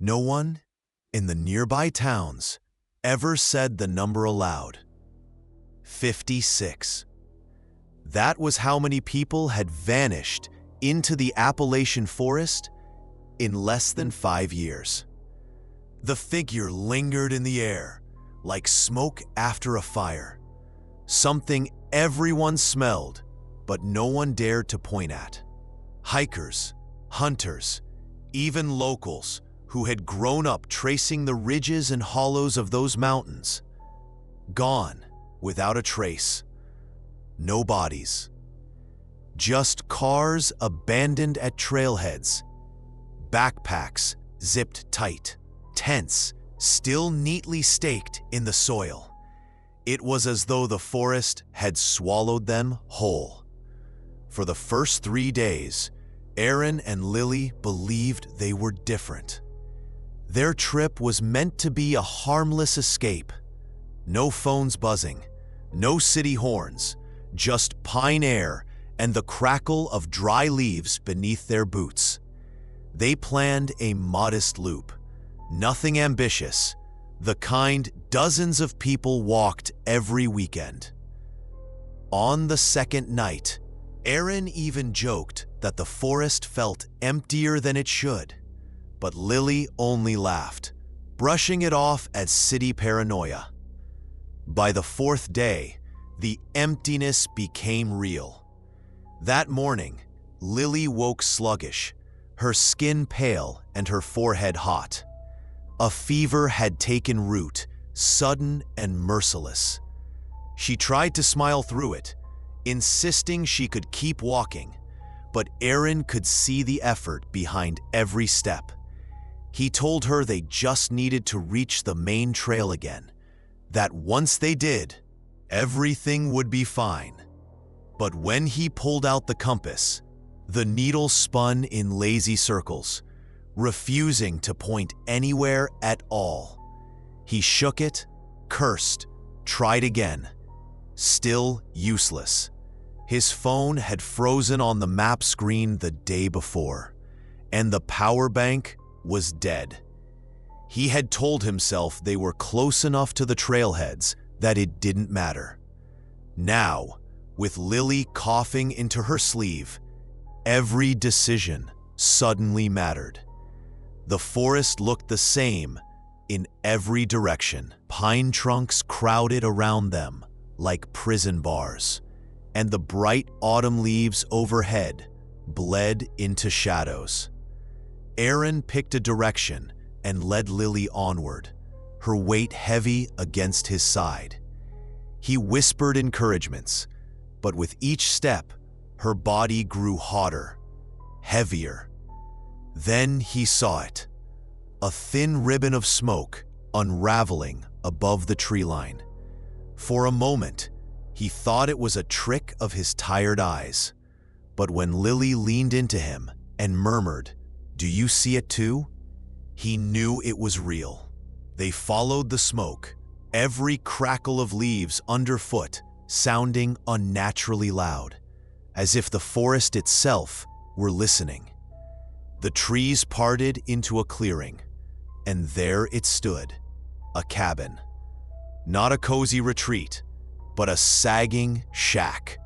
No one in the nearby towns ever said the number aloud. 56. That was how many people had vanished into the Appalachian forest in less than 5 years. The figure lingered in the air like smoke after a fire, something everyone smelled but no one dared to point at. Hikers, hunters, even locals who had grown up tracing the ridges and hollows of those mountains, gone without a trace. No bodies. Just cars abandoned at trailheads, backpacks zipped tight, tents still neatly staked in the soil. It was as though the forest had swallowed them whole. For the first 3 days, Aaron and Lily believed they were different. Their trip was meant to be a harmless escape. No phones buzzing, no city horns, just pine air and the crackle of dry leaves beneath their boots. They planned a modest loop, nothing ambitious, the kind dozens of people walked every weekend. On the second night, Aaron even joked that the forest felt emptier than it should, but Lily only laughed, brushing it off as city paranoia. By the 4th day, the emptiness became real. That morning, Lily woke sluggish, her skin pale and her forehead hot. A fever had taken root, sudden and merciless. She tried to smile through it, insisting she could keep walking, but Aaron could see the effort behind every step. He told her they just needed to reach the main trail again, that once they did, everything would be fine. But when he pulled out the compass, the needle spun in lazy circles, refusing to point anywhere at all. He shook it, cursed, tried again. Still useless. His phone had frozen on the map screen the day before, and the power bank was dead. He had told himself they were close enough to the trailheads that it didn't matter. Now, with Lily coughing into her sleeve, every decision suddenly mattered. The forest looked the same in every direction. Pine trunks crowded around them like prison bars, and the bright autumn leaves overhead bled into shadows. Aaron picked a direction and led Lily onward, her weight heavy against his side. He whispered encouragements, but with each step, her body grew hotter, heavier. Then he saw it, a thin ribbon of smoke unraveling above the tree line. For a moment, he thought it was a trick of his tired eyes, but when Lily leaned into him and murmured, "Do you see it too?" he knew it was real. They followed the smoke, every crackle of leaves underfoot sounding unnaturally loud, as if the forest itself were listening. The trees parted into a clearing, and there it stood, a cabin. Not a cozy retreat, but a sagging shack,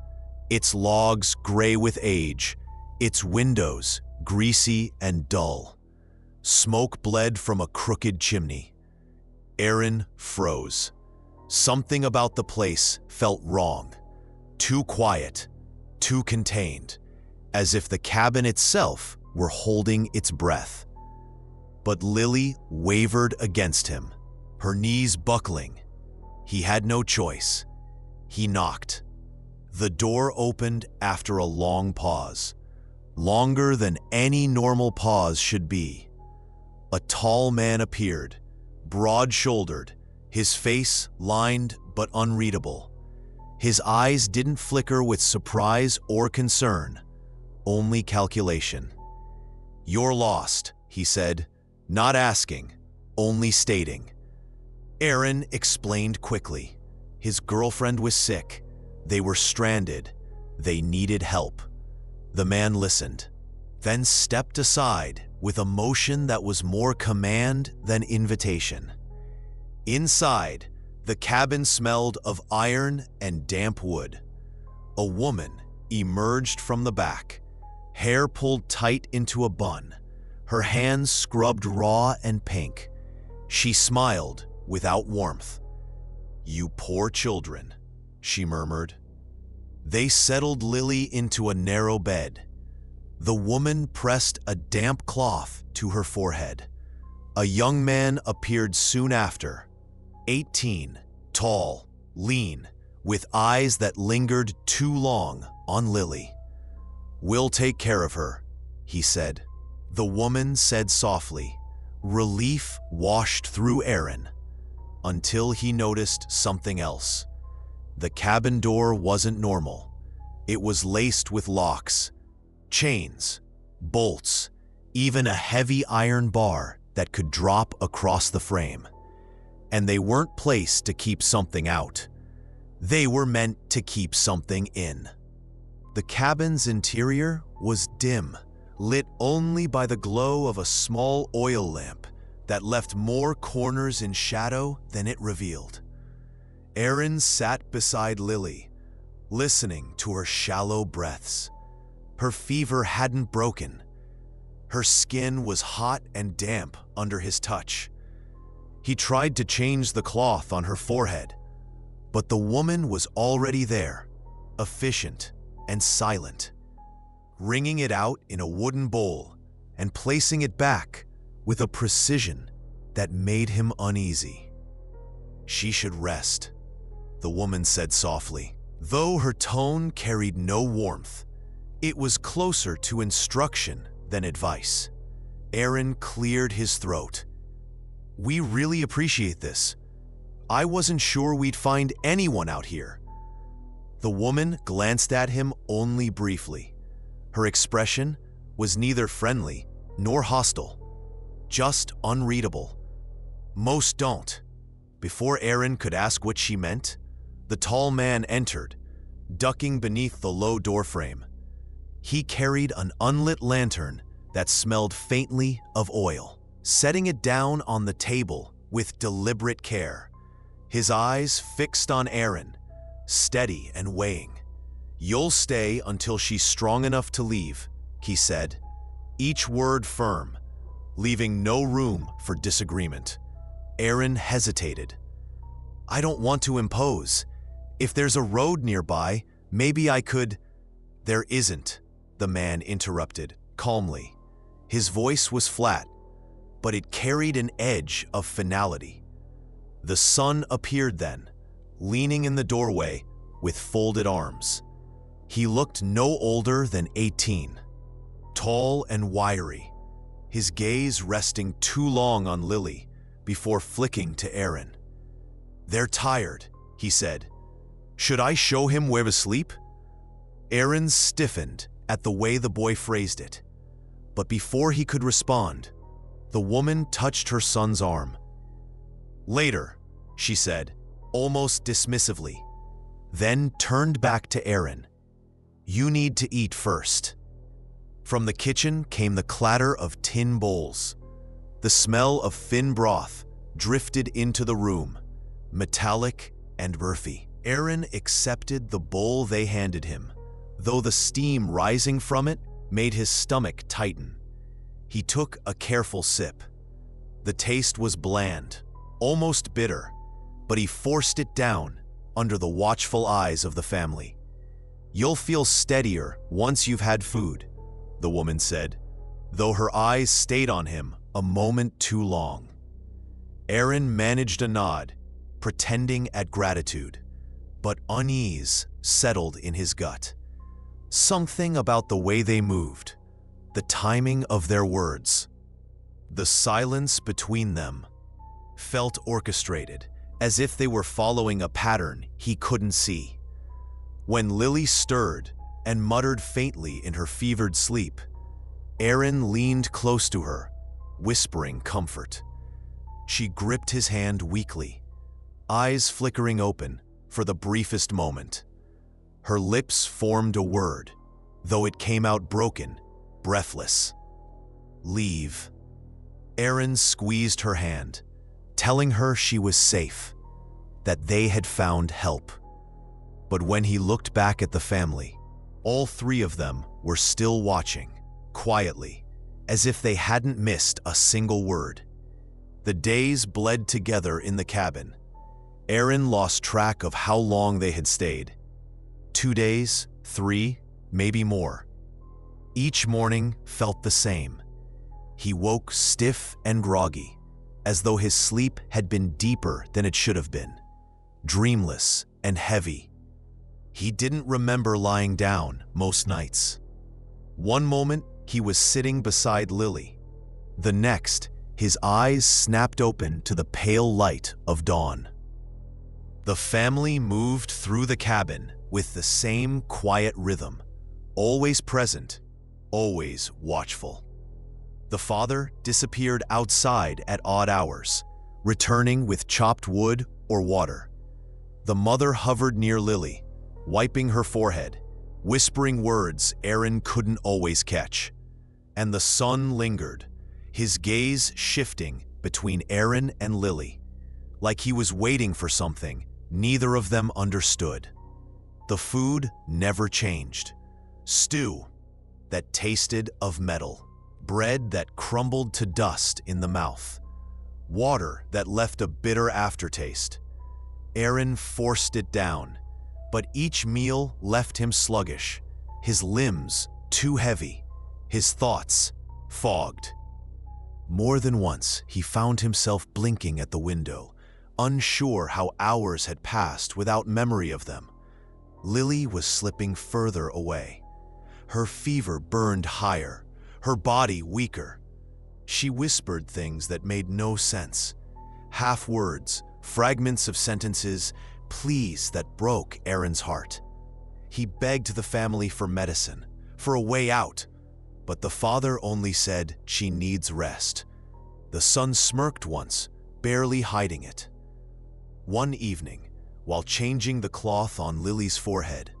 its logs gray with age, its windows greasy and dull. Smoke bled from a crooked chimney. Aaron froze. Something about the place felt wrong, too quiet, too contained, as if the cabin itself were holding its breath. But Lily wavered against him, her knees buckling. He had no choice. He knocked. The door opened after a long pause, longer than any normal pause should be. A tall man appeared, broad-shouldered, his face lined but unreadable. His eyes didn't flicker with surprise or concern, only calculation. "You're lost," he said, not asking, only stating. Aaron explained quickly. His girlfriend was sick. They were stranded. They needed help. The man listened, then stepped aside with a motion that was more command than invitation. Inside, the cabin smelled of iron and damp wood. A woman emerged from the back, hair pulled tight into a bun, her hands scrubbed raw and pink. She smiled without warmth. "You poor children," she murmured. They settled Lily into a narrow bed. The woman pressed a damp cloth to her forehead. A young man appeared soon after, 18, tall, lean, with eyes that lingered too long on Lily. "We'll take care of her," he said. The woman said softly. Relief washed through Aaron, until he noticed something else. The cabin door wasn't normal. It was laced with locks, chains, bolts, even a heavy iron bar that could drop across the frame. And they weren't placed to keep something out. They were meant to keep something in. The cabin's interior was dim, lit only by the glow of a small oil lamp that left more corners in shadow than it revealed. Aaron sat beside Lily, listening to her shallow breaths. Her fever hadn't broken. Her skin was hot and damp under his touch. He tried to change the cloth on her forehead, but the woman was already there, efficient and silent, wringing it out in a wooden bowl and placing it back with a precision that made him uneasy. "She should rest," the woman said softly. Though her tone carried no warmth, it was closer to instruction than advice. Aaron cleared his throat. "We really appreciate this. I wasn't sure we'd find anyone out here." The woman glanced at him only briefly. Her expression was neither friendly nor hostile, just unreadable. "Most don't." Before Aaron could ask what she meant, the tall man entered, ducking beneath the low doorframe. He carried an unlit lantern that smelled faintly of oil, setting it down on the table with deliberate care. His eyes fixed on Aaron, steady and weighing. "You'll stay until she's strong enough to leave," he said, each word firm, leaving no room for disagreement. Aaron hesitated. "I don't want to impose. If there's a road nearby, maybe I could—" "There isn't," the man interrupted, calmly. His voice was flat, but it carried an edge of finality. The sun appeared then, leaning in the doorway with folded arms. He looked no older than 18, tall and wiry, his gaze resting too long on Lily before flicking to Aaron. "They're tired," he said. "Should I show him where to sleep?" Aaron stiffened at the way the boy phrased it, but before he could respond, the woman touched her son's arm. "Later," she said, almost dismissively, then turned back to Aaron. "You need to eat first." From the kitchen came the clatter of tin bowls. The smell of thin broth drifted into the room, metallic and earthy. Aaron accepted the bowl they handed him, though the steam rising from it made his stomach tighten. He took a careful sip. The taste was bland, almost bitter, but he forced it down under the watchful eyes of the family. "You'll feel steadier once you've had food," the woman said, though her eyes stayed on him a moment too long. Aaron managed a nod, pretending at gratitude, but unease settled in his gut. Something about the way they moved, the timing of their words, the silence between them, felt orchestrated, as if they were following a pattern he couldn't see. When Lily stirred and muttered faintly in her fevered sleep, Aaron leaned close to her, whispering comfort. She gripped his hand weakly, eyes flickering open for the briefest moment. Her lips formed a word, though it came out broken, breathless. Leave. Aaron squeezed her hand, telling her she was safe, that they had found help. But when he looked back at the family, all three of them were still watching, quietly, as if they hadn't missed a single word. The days bled together in the cabin. Aaron lost track of how long they had stayed. 2 days, 3, maybe more. Each morning felt the same. He woke stiff and groggy, as though his sleep had been deeper than it should have been, dreamless and heavy. He didn't remember lying down most nights. One moment, he was sitting beside Lily. The next, his eyes snapped open to the pale light of dawn. The family moved through the cabin with the same quiet rhythm, always present, always watchful. The father disappeared outside at odd hours, returning with chopped wood or water. The mother hovered near Lily, wiping her forehead, whispering words Aaron couldn't always catch. And the son lingered, his gaze shifting between Aaron and Lily, like he was waiting for something neither of them understood. The food never changed. Stew that tasted of metal, bread that crumbled to dust in the mouth, water that left a bitter aftertaste. Aaron forced it down, but each meal left him sluggish, his limbs too heavy, his thoughts fogged. More than once, he found himself blinking at the window, unsure how hours had passed without memory of them. Lily was slipping further away. Her fever burned higher, her body weaker. She whispered things that made no sense, half words, fragments of sentences, pleas that broke Aaron's heart. He begged the family for medicine, for a way out, but the father only said she needs rest. The son smirked once, barely hiding it. One evening, while changing the cloth on Lily's forehead,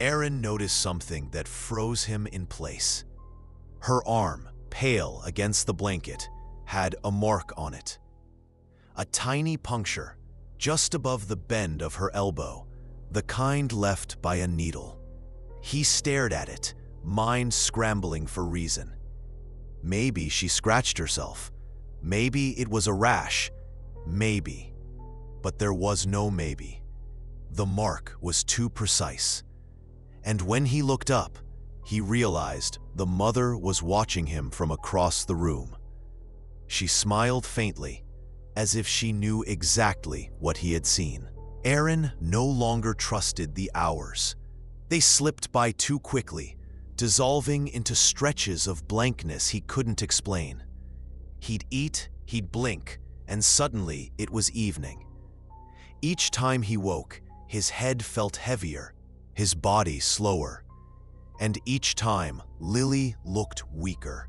Aaron noticed something that froze him in place. Her arm, pale against the blanket, had a mark on it. A tiny puncture, just above the bend of her elbow, the kind left by a needle. He stared at it, mind scrambling for reason. Maybe she scratched herself. Maybe it was a rash. Maybe. But there was no maybe. The mark was too precise. And when he looked up, he realized the mother was watching him from across the room. She smiled faintly, as if she knew exactly what he had seen. Aaron no longer trusted the hours. They slipped by too quickly, dissolving into stretches of blankness he couldn't explain. He'd eat, he'd blink, and suddenly it was evening. Each time he woke, his head felt heavier, his body slower. And each time, Lily looked weaker.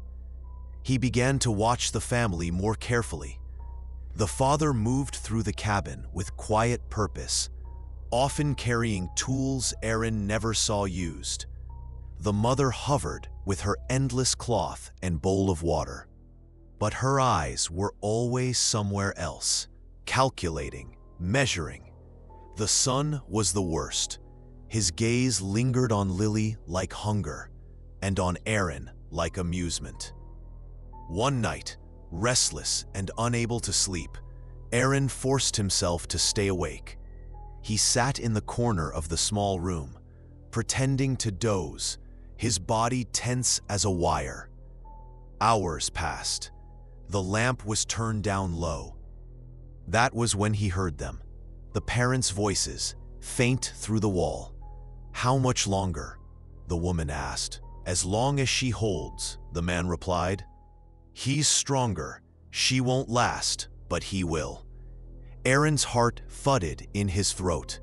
He began to watch the family more carefully. The father moved through the cabin with quiet purpose, often carrying tools Aaron never saw used. The mother hovered with her endless cloth and bowl of water. But her eyes were always somewhere else, calculating, measuring. The son was the worst. His gaze lingered on Lily like hunger, and on Aaron like amusement. One night, restless and unable to sleep, Aaron forced himself to stay awake. He sat in the corner of the small room, pretending to doze, his body tense as a wire. Hours passed. The lamp was turned down low. That was when he heard them, the parents' voices, faint through the wall. "How much longer?" the woman asked. "As long as she holds," the man replied. "He's stronger. She won't last, but he will." Aaron's heart thudded in his throat.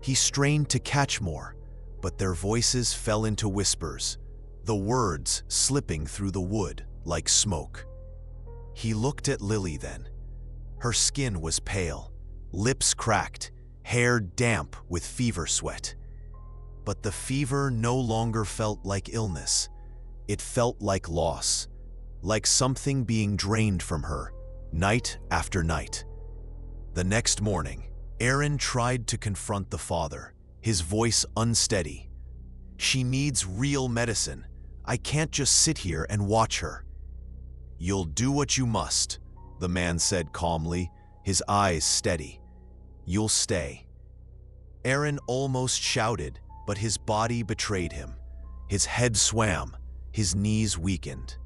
He strained to catch more, but their voices fell into whispers, the words slipping through the wood like smoke. He looked at Lily then. Her skin was pale, lips cracked, hair damp with fever sweat. But the fever no longer felt like illness. It felt like loss. like something being drained from her, night after night. The next morning, Aaron tried to confront the father, his voice unsteady. "She needs real medicine. I can't just sit here and watch her." "You'll do what you must," the man said calmly, his eyes steady. "You'll stay." Aaron almost shouted, but his body betrayed him. His head swam, his knees weakened.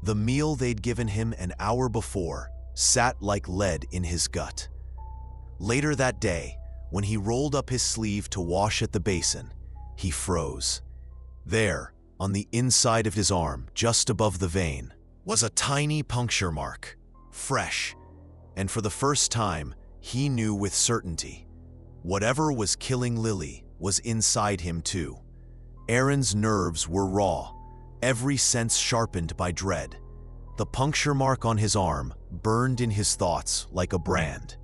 The meal they'd given him an hour before sat like lead in his gut. Later that day, when he rolled up his sleeve to wash at the basin, he froze. There, on the inside of his arm, just above the vein, was a tiny puncture mark, fresh, and for the first time, he knew with certainty. Whatever was killing Lily was inside him too. Aaron's nerves were raw, every sense sharpened by dread. The puncture mark on his arm burned in his thoughts like a brand.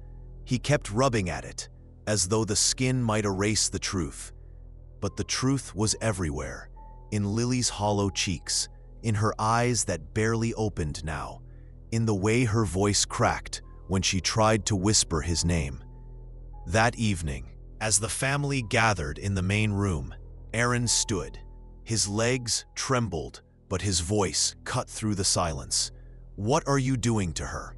He kept rubbing at it, as though the skin might erase the truth. But the truth was everywhere, in Lily's hollow cheeks, in her eyes that barely opened now, in the way her voice cracked when she tried to whisper his name. That evening, as the family gathered in the main room, Aaron stood. His legs trembled, but his voice cut through the silence. "What are you doing to her?"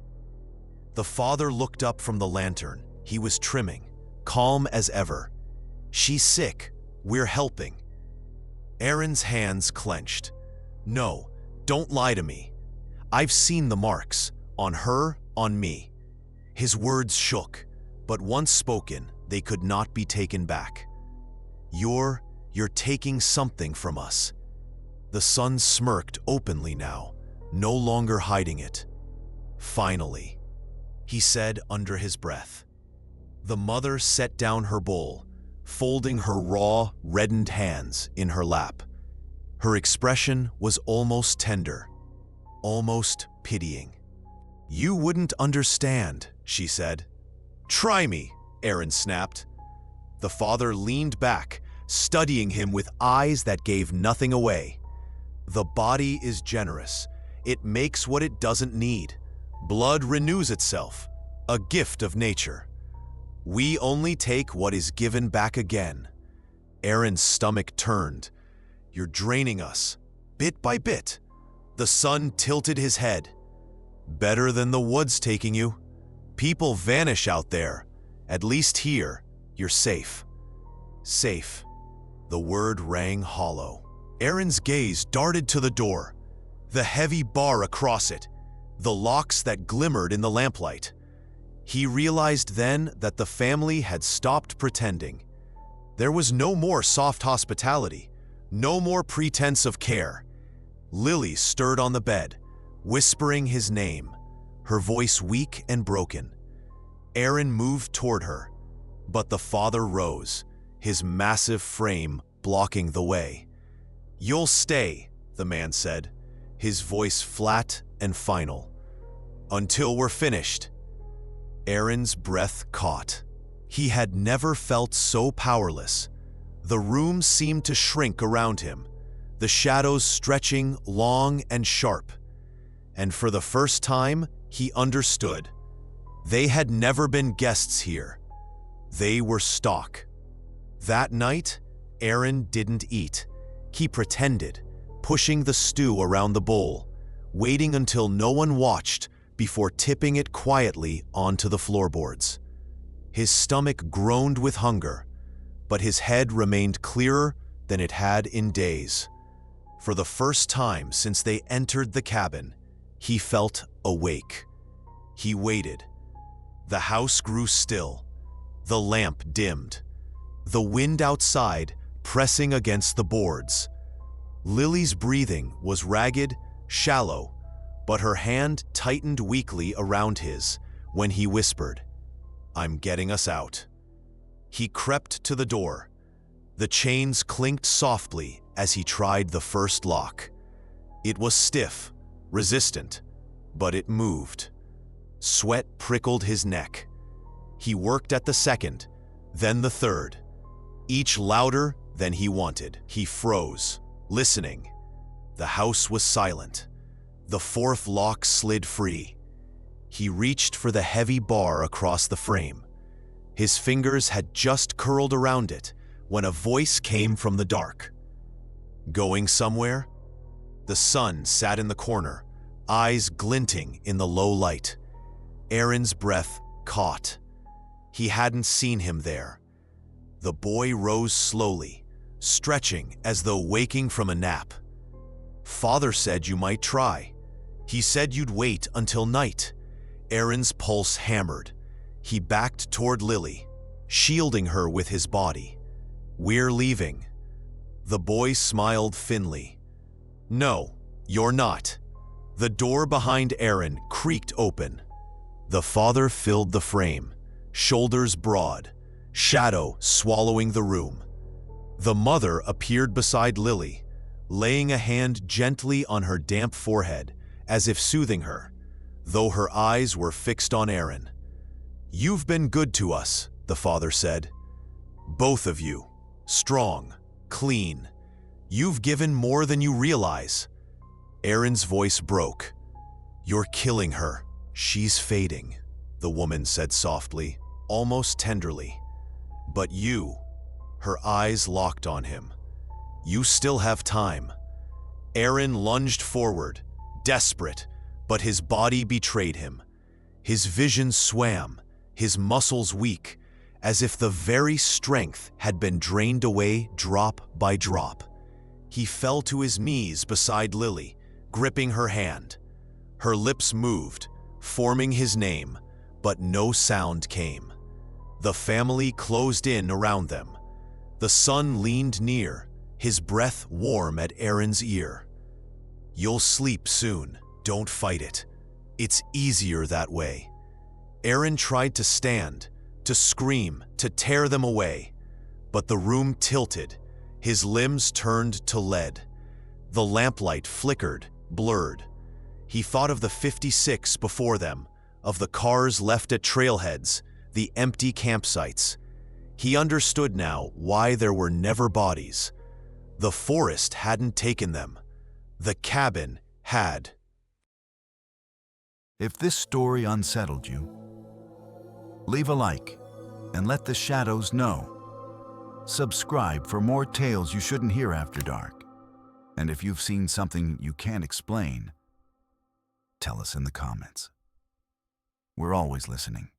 The father looked up from the lantern. He was trimming, calm as ever. "She's sick. We're helping." Aaron's hands clenched. "No, don't lie to me. I've seen the marks, on her, on me." His words shook, but once spoken, they could not be taken back. You're taking something from us." The son smirked openly now, no longer hiding it. "Finally," he said under his breath. The mother set down her bowl, folding her raw, reddened hands in her lap. Her expression was almost tender, almost pitying. "You wouldn't understand," she said. "Try me," Aaron snapped. The father leaned back, studying him with eyes that gave nothing away. "The body is generous. It makes what it doesn't need. Blood renews itself, a gift of nature. We only take what is given back again." Aaron's stomach turned. "You're draining us, bit by bit." The son tilted his head. "Better than the woods taking you. People vanish out there. At least here, you're safe." Safe. The word rang hollow. Aaron's gaze darted to the door, the heavy bar across it, the locks that glimmered in the lamplight. He realized then that the family had stopped pretending. There was no more soft hospitality, no more pretense of care. Lily stirred on the bed, whispering his name, her voice weak and broken. Aaron moved toward her, but the father rose, his massive frame blocking the way. "You'll stay," the man said, his voice flat and final. "Until we're finished." Aaron's breath caught. He had never felt so powerless. The room seemed to shrink around him, the shadows stretching long and sharp. And for the first time, he understood. They had never been guests here. They were stock. That night, Aaron didn't eat. He pretended, pushing the stew around the bowl, waiting until no one watched before tipping it quietly onto the floorboards. His stomach groaned with hunger, but his head remained clearer than it had in days. For the first time since they entered the cabin, he felt awake. He waited. The house grew still. The lamp dimmed. The wind outside pressing against the boards. Lily's breathing was ragged, shallow, but her hand tightened weakly around his when he whispered, "I'm getting us out." He crept to the door. The chains clinked softly as he tried the first lock. It was stiff, resistant, but it moved. Sweat prickled his neck. He worked at the second, then the third. Each louder than he wanted. He froze, listening. The house was silent. The fourth lock slid free. He reached for the heavy bar across the frame. His fingers had just curled around it when a voice came from the dark. Going somewhere? The son sat in the corner, eyes glinting in the low light. Aaron's breath caught. He hadn't seen him there. The boy rose slowly, stretching as though waking from a nap. Father said you might try. He said you'd wait until night. Aaron's pulse hammered. He backed toward Lily, shielding her with his body. We're leaving. The boy smiled thinly. No, you're not. The door behind Aaron creaked open. The father filled the frame, shoulders broad, shadow swallowing the room. The mother appeared beside Lily, laying a hand gently on her damp forehead, as if soothing her, though her eyes were fixed on Aaron. You've been good to us, the father said. Both of you, strong, clean. You've given more than you realize. Aaron's voice broke. You're killing her. She's fading, the woman said softly, almost tenderly. But you, her eyes locked on him. You still have time. Aaron lunged forward, desperate, but his body betrayed him. His vision swam, his muscles weak, as if the very strength had been drained away drop by drop. He fell to his knees beside Lily, gripping her hand. Her lips moved, forming his name, but no sound came. The family closed in around them. The son leaned near, his breath warm at Aaron's ear. You'll sleep soon, don't fight it. It's easier that way. Aaron tried to stand, to scream, to tear them away, but the room tilted, his limbs turned to lead. The lamplight flickered, blurred. He thought of the 56 before them, of the cars left at trailheads, the empty campsites. He understood now why there were never bodies. The forest hadn't taken them. The cabin had. If this story unsettled you, leave a like and let the shadows know. Subscribe for more tales you shouldn't hear after dark. And if you've seen something you can't explain, tell us in the comments. We're always listening.